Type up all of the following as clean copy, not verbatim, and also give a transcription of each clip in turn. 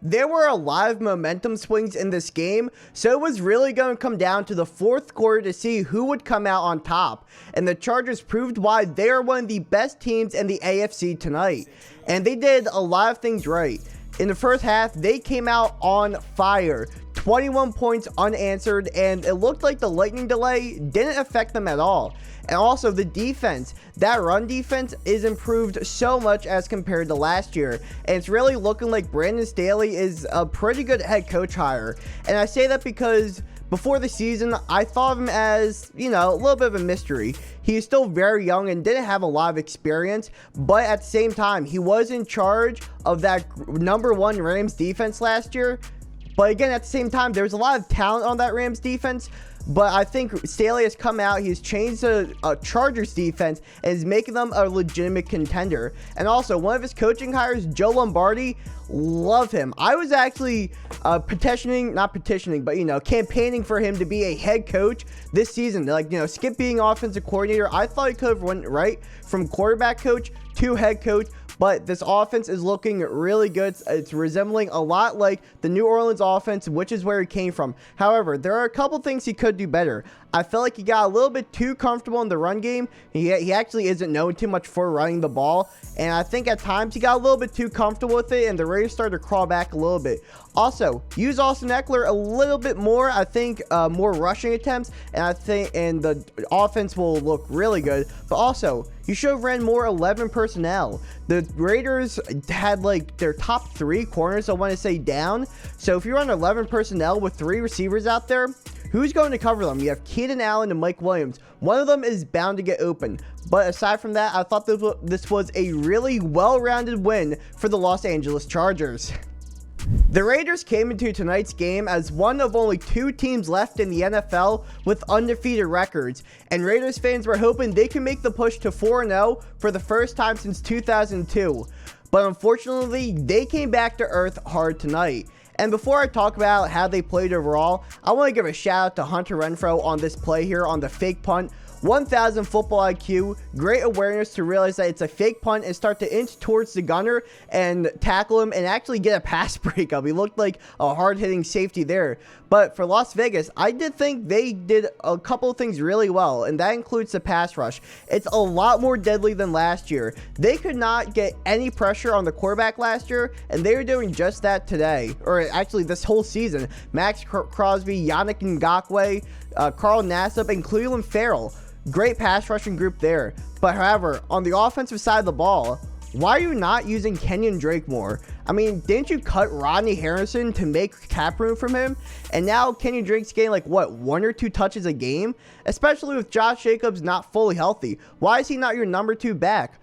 There were a lot of momentum swings in this game, so it was really going to come down to the fourth quarter to see who would come out on top. And the Chargers proved why they are one of the best teams in the AFC tonight. And they did a lot of things right. In the first half, they came out on fire. 21 points unanswered, and it looked like the lightning delay didn't affect them at all. And also the defense, that run defense is improved so much as compared to last year. And it's really looking like Brandon Staley is a pretty good head coach hire. And I say that because before the season, I thought of him as, a little bit of a mystery. He's still very young and didn't have a lot of experience, but at the same time, he was in charge of that #1 Rams defense last year. But again, at the same time, there's a lot of talent on that Rams defense. But I think Staley has come out, he's changed the Chargers defense and is making them a legitimate contender. And also, one of his coaching hires, Joe Lombardi, love him. I was actually campaigning for him to be a head coach this season. Skip being offensive coordinator. I thought he could have went right from quarterback coach to head coach. But this offense is looking really good. It's resembling a lot like the New Orleans offense, which is where he came from. However, there are a couple things he could do better. I felt like he got a little bit too comfortable in the run game. He actually isn't known too much for running the ball. And I think at times he got a little bit too comfortable with it, and the Raiders started to crawl back a little bit. Also, use Austin Eckler a little bit more. I think more rushing attempts, and the offense will look really good. But also, you should have ran more 11 personnel. The Raiders had their top 3 corners, I want to say, down. So if you run 11 personnel with 3 receivers out there, who's going to cover them? You have Keenan Allen and Mike Williams. One of them is bound to get open. But aside from that, I thought this was a really well-rounded win for the Los Angeles Chargers. The Raiders came into tonight's game as one of only 2 teams left in the NFL with undefeated records, and Raiders fans were hoping they could make the push to 4-0 for the first time since 2002. But unfortunately, they came back to earth hard tonight. And before I talk about how they played overall, I want to give a shout out to Hunter Renfrow on this play here on the fake punt. 1000 football IQ, great awareness to realize that it's a fake punt and start to inch towards the gunner and tackle him and actually get a pass breakup. He looked like a hard-hitting safety there. But for Las Vegas, I did think they did a couple of things really well, and that includes the pass rush. It's a lot more deadly than last year. They could not get any pressure on the quarterback last year, and they were doing just that today, or actually this whole season. Max Crosby, Yannick Ngakoue, Carl Nassib, and Cleveland Farrell. Great pass rushing group there. But however, on the offensive side of the ball, why are you not using Kenyon Drake more? I mean, didn't you cut Rodney Harrison to make cap room from him? And now Kenyon Drake's getting 1 or 2 touches a game? Especially with Josh Jacobs not fully healthy. Why is he not your number 2 back?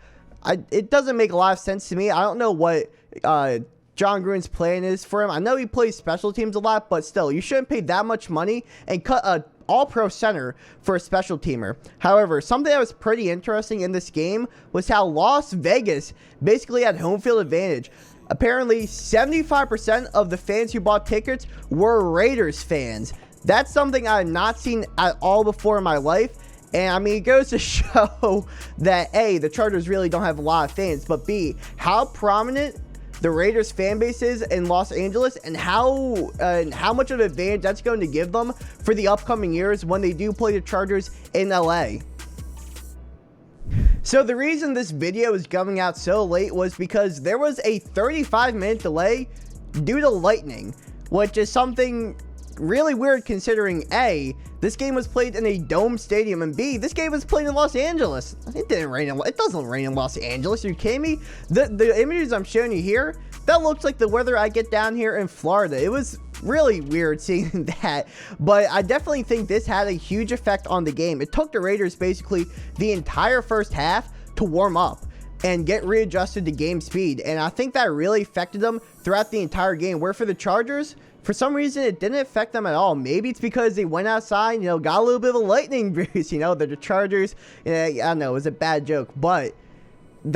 It doesn't make a lot of sense to me. I don't know what John Gruden's plan is for him. I know he plays special teams a lot, but still, you shouldn't pay that much money and cut a all-pro center for a special teamer. However, something that was pretty interesting in this game was how Las Vegas basically had home field advantage. Apparently, 75% of the fans who bought tickets were Raiders fans. That's something I have not seen at all before in my life. And I mean, it goes to show that A, the Chargers really don't have a lot of fans, but B, how prominent the Raiders fan base is in Los Angeles, and how much of an advantage that's going to give them for the upcoming years when they do play the Chargers in LA. So the reason this video is coming out so late was because there was a 35-minute delay due to lightning, which is something really weird considering A, this game was played in a dome stadium, and B, this game was played in Los Angeles. It doesn't rain in Los Angeles. Are you kidding me? The images I'm showing you here, that looks like the weather I get down here in Florida. It was really weird seeing that, but I definitely think this had a huge effect on the game. It took the Raiders basically the entire first half to warm up and get readjusted to game speed, and I think that really affected them throughout the entire game, where for the Chargers, for some reason, it didn't affect them at all. Maybe it's because they went outside, got a little bit of a lightning breeze, the Chargers, I don't know, it was a bad joke, but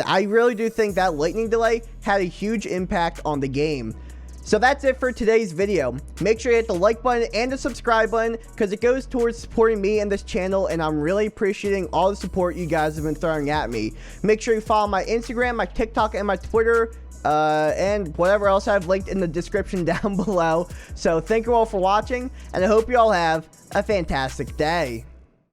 I really do think that lightning delay had a huge impact on the game. So that's it for today's video. Make sure you hit the like button and the subscribe button, because it goes towards supporting me and this channel, and I'm really appreciating all the support you guys have been throwing at me. Make sure you follow my Instagram, my TikTok, and my Twitter and whatever else I've linked in the description down below. So thank you all for watching, and I hope you all have a fantastic day.